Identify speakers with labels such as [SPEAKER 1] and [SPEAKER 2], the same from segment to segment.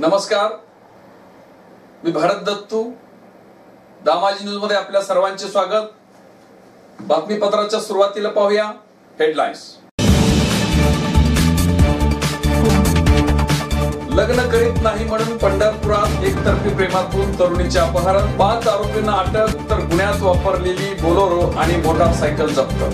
[SPEAKER 1] नमस्कार, मी भारत दत्तू. दामाजी न्यूज मध्ये आपल्या सर्वांचे स्वागत. बातमीपत्राच्या सुरुवातीला पाहूया हेडलाईन्स. लग्न करीत नाही म्हणून पंढरपुरात एकतर्फी प्रेमातून तरुणीचे अपहरण, 5 आरोपींना अटक, तर गुन्ह्यात वापरलेली बोलेरो आणि मोटारसायकल जप्त.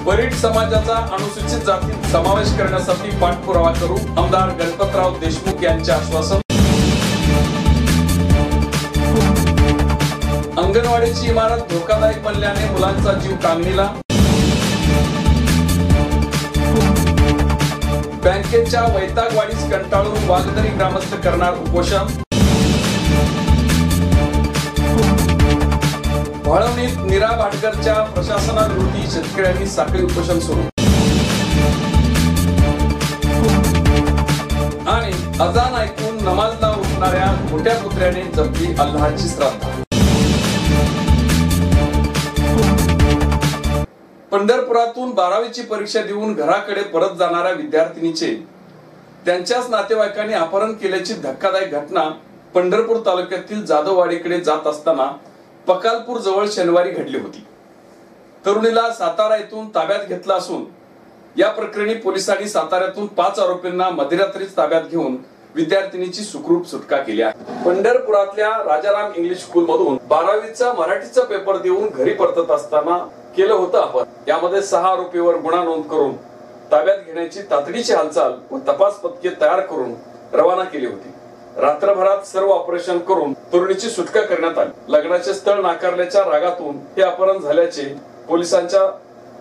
[SPEAKER 1] परिट समाजाचा अनुसूचित जातीत समावेश करण्यासाठी पाठपुरावा करू, आमदार गणपतराव देशमुख यांचे आश्वासन. अंगणवाडीची इमारत धोकादायक बनल्याने मुलांचा जीव कांगणीला. बँकेच्या वैतागवाढीस कंटाळून वाघदरी ग्रामस्थ करणार उपोषण. वाळवणीत नीरा भाटकरच्या प्रशासनाविरोधी शेतकऱ्यांनी साखळी उपोषण सुरू. आणि अजान ऐकून नमाजला उठणाऱ्या मोठ्या कुत्र्याने जपली अल्लाहची श्रद्धा. पंढरपुरातून 12वीची परीक्षा देऊन घराकडे परत जाणाऱ्या विद्यार्थिनीचे त्यांच्याच नातेवाईकांनी अपहरण केल्याची धक्कादायक घटना पंढरपूर तालुक्यातील जाधववाडीकडे जात असताना पकालपूर जवळ शनिवारी घडली होती. तरुणीला सातारा येथून ताब्यात घेतला असून या प्रकरणी पोलिसांनी साताऱ्यातून 5 आरोपींना मध्यरात्रीच ताब्यात घेऊन विद्यार्थिनीची सुखरूप सुटका केली आहे. पंढरपुरातल्या राजाराम इंग्लिश स्कूल मधून 12वीचा मराठीचा पेपर देऊन घरी परतत असताना केलं होतं अपहरण. यामध्ये 6 आरोपीवर गुन्हा नोंद करून ताब्यात घेण्याची तातडीची हालचाल व तपास पथके तयार करून रवाना केली होती. रात्रभरात सर्व ऑपरेशन करून तरुणीची सुटका करण्यात आली. लग्नाचे स्थळ नाकारल्याच्या रागातून हे अपहरण झाल्याचे पोलिसांच्या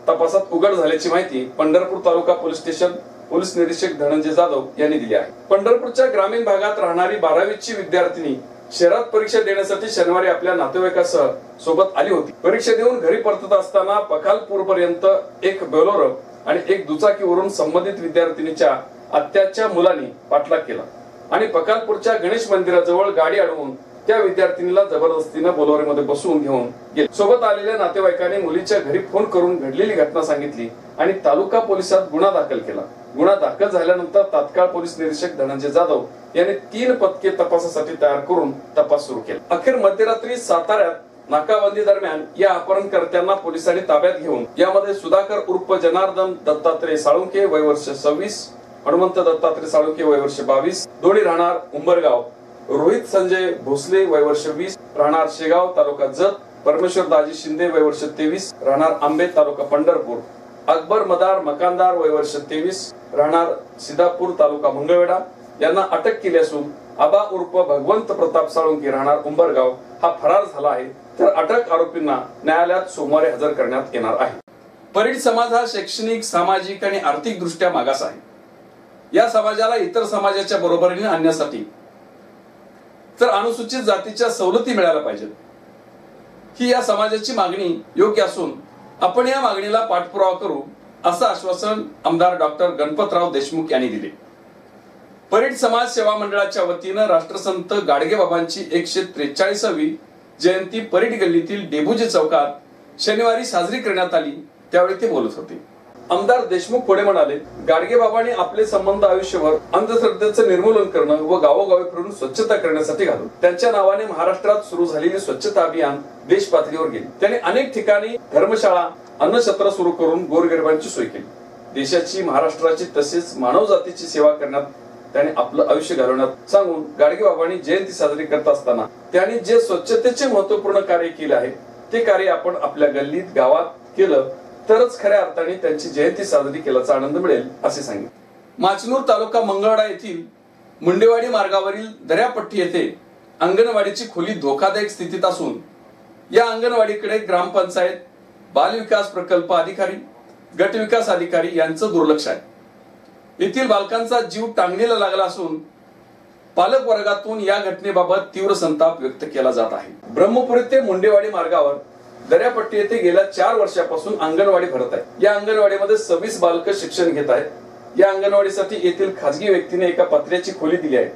[SPEAKER 1] तपासात उघड झाल्याची माहिती पंढरपूर तालुका पोलीस स्टेशन पोलीस निरीक्षक धनंजय जाधव यांनी दिली आहे. पंढरपूरच्या ग्रामीण भागात राहणारी 12वीची विद्यार्थिनी शहरात परीक्षा देण्यासाठी शनिवारी आपल्या नातेवाईकासह सोबत आली होती. परीक्षा देऊन घरी परतत असताना पखालपूर पर्यंत एक बोलेरो आणि एक दुचाकीवरून संबंधित विद्यार्थिनीच्या आत्याच्या मुलांनी पाठलाग केला आणि पखालपूरच्या गणेश मंदिराजवळ गाडी अडवून त्या विद्यार्थिनीला जबरदस्तीने बोलेरोमध्ये बसवून घेऊन गेले. सोबत आलेल्या नातेवाईकांनी मुलीच्या घरी फोन करून घडलेली घटना सांगितली आणि तालुका पोलिसात गुन्हा दाखल केला. गुन्हा दाखल झाल्यानंतर तात्काळ पोलीस निरीक्षक धनंजय जाधव यांनी 3 पथके तपासासाठी तयार करून तपास सुरू केला. अखेर मध्यरात्री साताऱ्यात नाकाबंदी दरम्यान या अपहरणकर्त्यांना पोलिसांनी ताब्यात घेऊन यामध्ये सुधाकर उर्फ जनार्दन दत्तात्रय साळुंके वय वर्ष 26, हनुमंत दत्तात्रय साळुंके वय वर्ष 22, दोन्ही राहणार उंबरगाव, रोहित संजय भोसले वय वर्ष 20 राहणार शेगाव तालुका जत, परमेश्वर दाजी शिंदे वय वर्ष 23 राहणार आंबे तालुका पंढरपूर, अकबर मदार मकानदार वय वर्ष 23 राहणार सिद्धापूर तालुका मंगळवेढा यांना अटक केली असून आबा उर्फ भगवंत प्रताप साळुंके राहणार उंबरगाव हा फरार झाला आहे. तर अटक आरोपींना न्यायालयात सोमवारी हजर करण्यात येणार आहे. परिट समाज हा शैक्षणिक, सामाजिक आणि आर्थिक दृष्ट्या मागास आहे. या समाजाला इतर समाजाच्या बरोबरीने आणण्यासाठी तर अनुसूचित जातीच्या सवलती मिळायला पाहिजेत, ही या समाजाची मागणी योग्य असून आपण या मागणीला पाठपुरावा करू, असं आश्वासन आमदार डॉक्टर गणपतराव देशमुख यांनी दिले. परिट समाज सेवा मंडळाच्या वतीनं राष्ट्रसंत गाडगेबाबांची 143वी जयंती परिट गल्लीतील डेबुजी चौकात शनिवारी साजरी करण्यात आली. त्यावेळी ते बोलत होते. आमदार देशमुख पुढे म्हणाले, गाडगेबाबांनी आपले संबंध आयुष्यभर अंधश्रद्धेचं निर्मूलन करणं व गावोगावी फिरून स्वच्छता करण्यासाठी घालून त्यांच्या नावाने महाराष्ट्रात सुरू झालेली स्वच्छता अभियान देश पातळीवर गेले. त्यांनी अनेक ठिकाणी धर्मशाळा, अन्नछत्र सुरू करून गोरगरिबांची सोय केली. देशाची, महाराष्ट्राची तसेच मानव जातीची सेवा करण्यात त्यांनी आपलं आयुष्य घालवण्यात सांगून गाडगेबाबांनी जयंती साजरी करत असताना त्यांनी जे स्वच्छतेचे महत्वपूर्ण कार्य केले आहे ते कार्य आपण आपल्या गल्लीत, गावात केलं तरच खऱ्या अर्थाने त्यांची जयंती साजरी केल्याचा आनंद मिळेल, असे सांगितले. माचनूर तालुका मंगळवेढा येथील मुंडेवाडी मार्गावरील दर्यापट्टी येथे अंगणवाडीची खोली धोकादायक स्थितीत असून या अंगणवाडीकडे ग्रामपंचायत, बाल विकास प्रकल्प अधिकारी, गट विकास अधिकारी यांचं दुर्लक्ष आहे. येथील बालकांचा जीव टांगणीला लागला असून पालक वर्गातून या घटनेबाबत तीव्र संताप व्यक्त केला जात आहे. ब्रह्मपुरी ते मुंडेवाडी मार्गावर दर्यापट्टी येथे गेल्या 4 वर्षापासून अंगणवाडी भरत आहे. या अंगणवाडीमध्ये 26 बालक शिक्षण घेत आहेत. या अंगणवाडीसाठी येथील खासगी व्यक्तीने एका पत्र्याची खोली दिली आहे.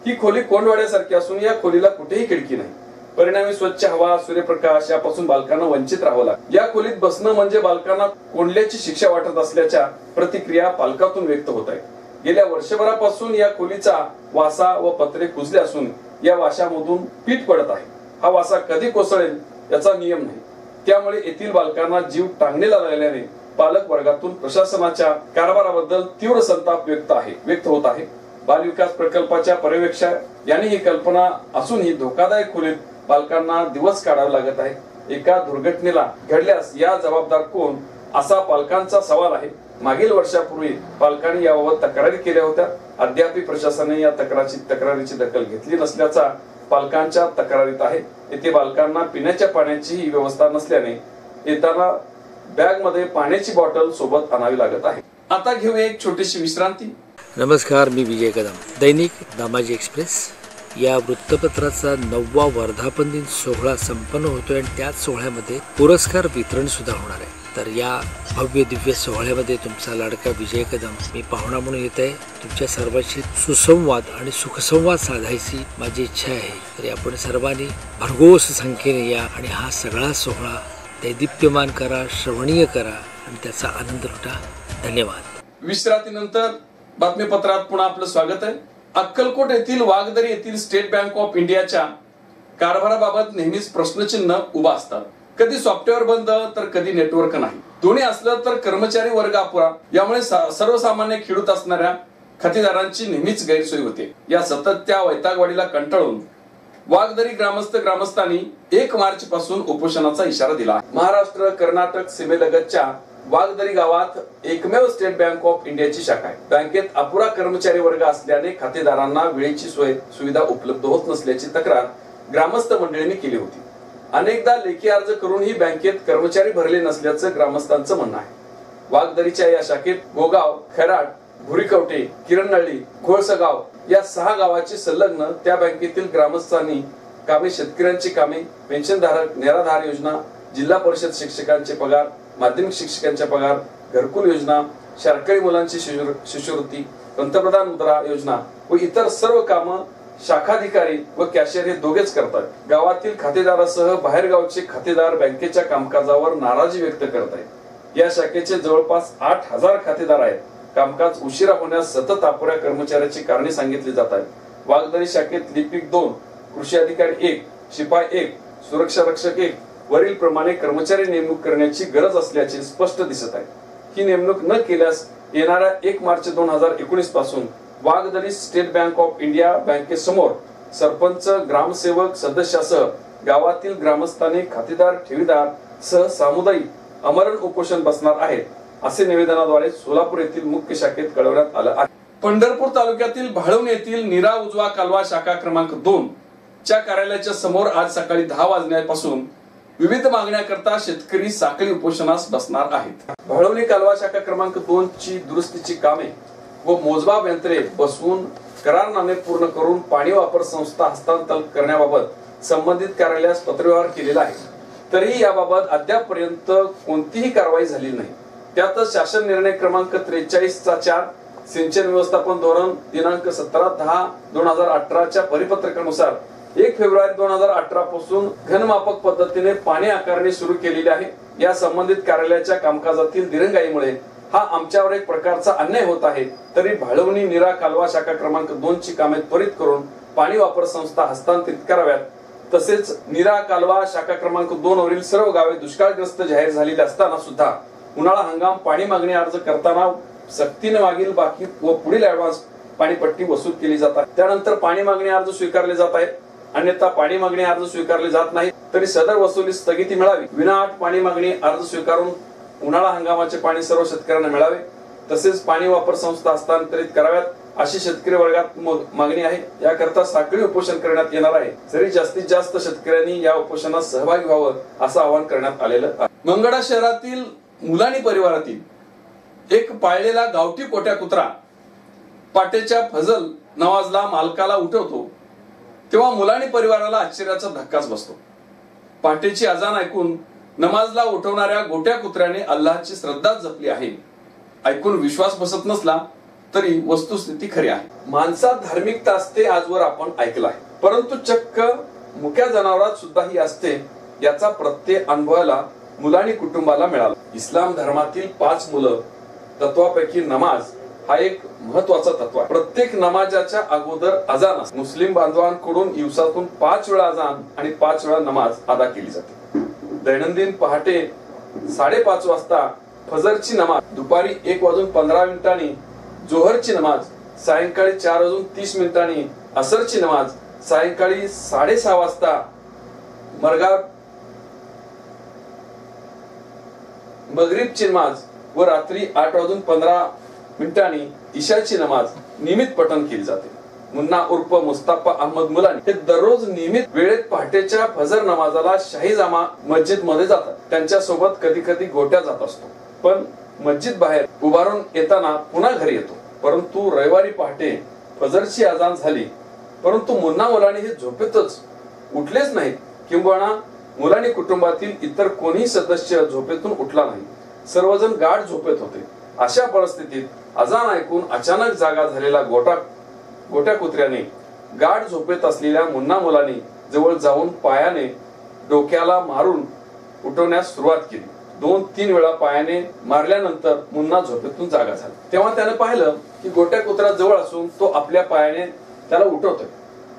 [SPEAKER 1] ही खोली कोंडवाड्यासारखी असून या खोलीला कुठेही खिडकी नाही. परिणामी स्वच्छ हवा, सूर्यप्रकाश यापासून बालकांना वंचित राहावं लागतं. या खोलीत बसणं म्हणजे बालकांना कोंडल्याची शिक्षा वाटत असल्याच्या प्रतिक्रिया पालकातून व्यक्त होत आहेत. गेल्या वर्षभरापासून या खोलीचा वासा व पत्रे कुजले असून या वाशामधून पीठ पडत आहे. हा वासा कधी कोसळेल याचा नियम नाही. त्यामुळे येथील बालकांना जीव टांगणीला लागल्याने पालक वर्गातून प्रशासनाच्या कारभाराबद्दल तीव्र संताप व्यक्त होत आहे. बालविकास प्रकल्पाच्या पर्यवेक्षक यांनी ही कल्पना असूनही धोकादायक खोलीत बालकांना दिवस काढावे लागत आहे. एका दुर्घटनेला घडल्यास या जबाबदार कोण असा पालकांचा सवाल आहे. मागील वर्षापूर्वी पालकांनी याबाबत तक्रारी केल्या होत्या. अद्याप प्रशासनाने या तक्रारीची दखल घेतली नसल्याचा पालकांच्या तक्रारीत आहे. येथे बालकांना पिण्याच्या पाण्याची व्यवस्था नसल्याने येताना बॅग मध्ये पाण्याची बॉटल सोबत आणावी लागत आहे. आता घेऊया एक छोटीशी विश्रांती.
[SPEAKER 2] नमस्कार, मी विजय कदम. दैनिक दामाजी एक्सप्रेस या वृत्तपत्राचा 9वा वर्धापन दिन सोहळा संपन्न होतोय आणि त्याच सोहळ्यामध्ये पुरस्कार वितरण सुद्धा होणार आहे. तर या भव्य दिव्य सोहळ्यामध्ये तुमचा लाडका विजय कदम मी पाहुणा म्हणून येत आहे. तुमच्या सर्वांशी सुसंवाद आणि सुखसंवाद साधायची माझी इच्छा आहे. तरी आपण सर्वांनी भरघोस संख्येने या आणि हा सगळा सोहळा दैदिप्यमान करा, श्रवणीय करा आणि त्याचा आनंद लुटा. धन्यवाद.
[SPEAKER 1] विश्रांतीनंतर बातमीपत्रात पुन्हा आपलं स्वागत आहे. अक्कलकोट येथील वाघदरी येथील स्टेट बँक ऑफ इंडियाच्या कारभाराबाबत नेहमीच प्रश्नचिन्ह उभा असतात. कधी सॉफ्टवेअर बंद तर कधी नेटवर्क नाही. दोन्ही असलं तर कर्मचारी वर्ग अपुरा. यामुळे सर्वसामान्य खेडूत असणाऱ्या खातेदारांची नेहमीच गैरसोय होते. या सततच्या वैतागवाडीला कंटाळून वाघदरी ग्रामस्थांनी 1 मार्च पासून उपोषणाचा इशारा दिला. महाराष्ट्र कर्नाटक सीमेलगतच्या वाघदरी गावात एकमेव स्टेट बँक ऑफ इंडियाची शाखा आहे. बँकेत अपुरा कर्मचारी वर्ग असल्याने खातेदारांना वेळेची सुविधा उपलब्ध होत नसल्याची तक्रार ग्रामस्थ मंडळींनी केली होती. अनेकदा लेखी अर्ज करूनही बँकेत कर्मचारी भरले नसल्याचं ग्रामस्थांचं म्हणणं आहे. वाघदरीच्या या शाखेत गोगाव, खैराट, भुरीकवटे, किरणनळी, घोळसगाव या 6 गावाची संलग्न त्या बँकेतील ग्रामस्थांनी कामे, शेतकऱ्यांची कामे, पेन्शनधारक, निराधार योजना, जिल्हा परिषद शिक्षकांचे पगार, माध्यमिक शिक्षकांच्या पगार, घरकुल योजना, शाळकरी मुलांची शिष्यवृत्ती, पंतप्रधान मुद्रा योजना व इतर सर्व कामं शाखाधिकारी व कॅशियर हे दोघेच करतात. गावातील खातेदारासह बाहेरगावचे खातेदार बँकेच्या कामकाजावर नाराजी व्यक्त करत आहेत. या शाखेचे जवळपास 8,000 खातेदार आहेत. कामकाज उशिरा होण्यास सतत अपुऱ्या कर्मचाऱ्याची कारणे सांगितली जात आहेत. वाघदरी शाखेत लिपिक 2, कृषी अधिकारी 1, शिपाई 1, सुरक्षा रक्षक 1 वरील प्रमाणे कर्मचारी नेमणूक करण्याची गरज असल्याचे स्पष्ट दिसत आहे. ही नेमणूक न केल्यास येणाऱ्या 1 मार्च 2019 पासून Waghdari State Bank of India बँकेसमोर सरपंच, ग्रामसेवक सदस्यासह गावातील ग्रामस्थांनी खातेदार, ठेवीदार सह सामुदायिक आमरण उपोषण बसणार आहेत असे निवेदनाद्वारे सोलापूर येथील मुख्य शाखेत कळवण्यात आलं आहे. पंढरपूर तालुक्यातील भाळवणी येथील नीरा उजवा कालवा शाखा क्रमांक 2 च्या कार्यालयाच्या समोर आज सकाळी 10 वाजल्यापासून विविध मागण्याकरता शेतकरी साखळी उपोषणास बसणार आहेत. भाळवणी कालवा शाखा क्रमांक 2 ची दुरुस्तीची कामे व मोजमाप यंत्रे बसवून करारनामे पूर्ण करून पाणी वापर संस्था हस्तांतरित करण्याबाबत संबंधित कार्यालयास पत्रव्यवहार केलेला आहे. तरीही याबाबत अद्यापपर्यंत कोणतीही कारवाई झाली नाही. त्यातच शासन निर्णय क्रमांक 43/4 सिंचन व्यवस्थापन धोरण दिनांक 17/10/2018 च्या परिपत्रकानुसार 1 फेब्रुवारी 2018 पासून घनमापक पद्धतीने पाणी आकारणी सुरू केलेली आहे. या संबंधित कार्यालयाच्या कामकाजातील दिरंगाईमुळे हा आमच्यावर एक प्रकारचा अन्याय होत आहे. तरी भाळवणी नीरा कालवा शाखा क्रमांक 2 ची कामे त्वरित करून पाणी वापर संस्था हस्तांतरित कराव्यात. तसेच नीरा कालवा शाखा क्रमांक 2 वरील सर्व गावे दुष्काळग्रस्त जाहीर झालेली असताना सुद्धा उन्हाळा हंगाम पाणी मागणी अर्ज करताना सक्तीने मागील बाकी व पुढील ऍडव्हान्स पाणीपट्टी वसूल केली जातात. त्यानंतर पाणी मागणी अर्ज स्वीकारले जात आहेत. अन्यथा पाणी मागणी अर्ज स्वीकारले जात नाही. तरी सदर वसुली स्थगिती मिळावी. विनाअट पाणी मागणी अर्ज स्वीकारून उन्हाळा हंगामाचे पाणी सर्व शेतकऱ्यांना मिळावे. तसेच पाणी वापर संस्था हस्तांतरित कराव्यात अशी शेतकरी वर्गात मागणी आहे. याकरता साखळी उपोषण करण्यात येणार आहे. जरी जास्तीत जास्त शेतकऱ्यांनी या उपोषणात सहभागी व्हावं असं आवाहन करण्यात आलेलं आहे. मंगळा शहरातील मुलानी परिवारातील एक पाळलेला गावठी कोट्या कुत्रा पाटेच्या फजल नवाजला मालकाला उठवतो तेव्हा मुलानी परिवाराला आश्चर्याचा धक्काच बसतो. पाटेची अजान ऐकून नमाजला उठवणाऱ्या गोट्या कुत्र्याने अल्लाहची श्रद्धा जपली आहे. ऐकून विश्वास बसत नसला तरी वस्तुस्थिती खरी आहे. माणसात धार्मिकता असते आजवर आपण ऐकलं आहे, परंतु चक्क मुक्या जनावरात सुद्धा ही असते याचा प्रत्यय अनुभवाला मुलानी कुटुंबाला मिळाला. इस्लाम धर्मातील 5 मूल तत्वापैकी नमाज हा एक महत्वाचा तत्व आहे. प्रत्येक नमाजाच्या अगोदर अजान असते. मुस्लिम बांधवांकडून दिवसातून 5 वेळा अजान आणि 5 वेळा नमाज अदा केली जाते. दैनंदिन पहाटे 5:30 वाजता फजरची नमाज, दुपारी 1:15 जोहरची नमाज, सायंकाळी 4:30 असरची नमाज, सायंकाळी 6:30 वाजता मगरिबची नमाज व रात्री 8:15 इशाची नमाज नियमित पठण केली जाते. मुन्ना उर्फ मुस्ताफा अहमद मुलानी हे दररोज नियमित वेळेत पहाटेच्या फजर नमाजाला शाही जामा मस्जिद मध्ये जातात. त्यांच्या सोबत कधी कधी गोट्या जात असतो, पण मस्जिद बाहेर उभारून येताना पुन्हा घरी येतो. परंतु रविवारी पहाटे फजरची अजान झाली, परंतु मुन्ना मुलानी हे झोपेतच उठलेच नाहीत, किंबहुना मुलानी कुटुंबातील इतर कोणीही सदस्य झोपेतून उठला नाही. सर्वजण गाढ झोपेत होते. अशा परिस्थितीत अजान ऐकून अचानक जागा झालेला गोट्या कुत्र्याने गाढ झोपेत असलेल्या मुन्ना मुलानी जवळ जाऊन पायाने डोक्याला मारून उठवण्यास सुरुवात केली. 2-3 वेळा पायाने मारल्यानंतर मुन्ना झोपेतून जागा झाला. तेव्हा त्याने पाहिलं की गोट्या कुत्रा जवळ असून तो आपल्या पायाने त्याला उठवतोय.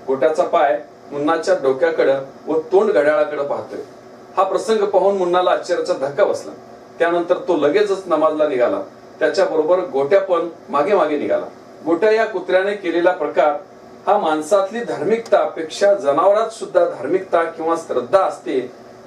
[SPEAKER 1] गोट्याचा पाय मुन्नाच्या डोक्याकडे व तोंड घड्याळाकडे पाहतोय. हा प्रसंग पाहून मुन्नाला आश्चर्याचा धक्का बसला. त्यानंतर तो लगेचच नमाजला निघाला. त्याच्याबरोबर गोट्या पण मागे मागे निघाला. गोट्या या कुत्र्याने केलेला प्रकार हा माणसातली धार्मिकतापेक्षा जनावरात सुद्धा धार्मिकता किंवा श्रद्धा असते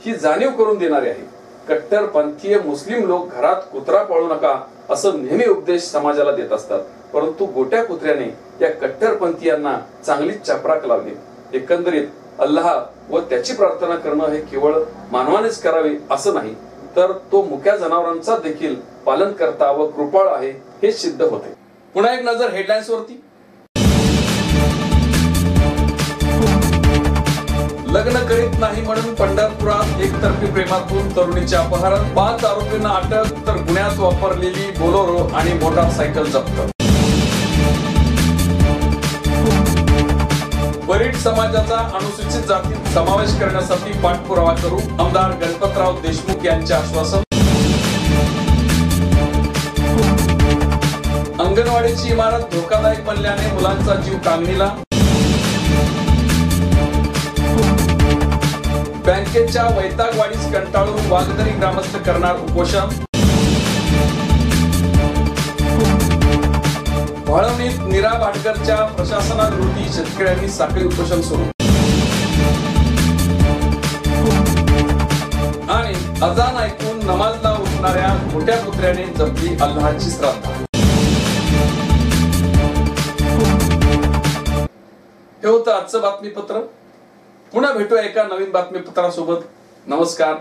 [SPEAKER 1] ही जाणीव करून देणारी आहे. कट्टरपंथीय मुस्लिम लोक घरात कुत्रा पाळू नका असं नेहमी उपदेश समाजाला देत असतात, परंतु गोट्या कुत्र्याने या कट्टरपंथीयांना चांगलीच चपराक लावली. एकंदरीत अल्लाह व त्याची प्रार्थना करणं हे केवळ मानवानेच करावे असं नाही, तर तो मुक्या जनावरांचा देखील पालन करता व कृपाळ आहे हे सिद्ध होते. पुन्हा एक नजर हेडलाईन्स वरती. लग्न करीत नाही म्हणून पंढरपुरात एकतर्फी प्रेमातून तरुणीचे अपहरण, 5 आरोपींना अटक, तर गुन्ह्यात वापरलेली बोलेरो आणि मोटारसायकल जप्त. वरीड समाजाचा अनुसूचित जातीत समावेश करण्यासाठी पाठपुरावा करू, आमदार गणपतराव देशमुख यांचे आश्वासन. अंगणवाडीची इमारत धोकादायक बनल्याने मुलांचा जीव कांगणीला. बँकेच्या वैतागवाढीस कंटाळून वाघदरी ग्रामस्थ करणार उपोषण. वाळवणीत नीरा भाटकरच्या प्रशासनाविरोधी शेतकऱ्यांनी साखळी उपोषण सुरू. आणि अजान ऐकून नमाजला उठणाऱ्या मोठ्या कुत्र्याने जपली अल्लाहची श्रद्धा. हे होतं आजचं बातमीपत्र. पुन्हा भेटूया एका नवीन बातमीपत्रासोबत. नमस्कार.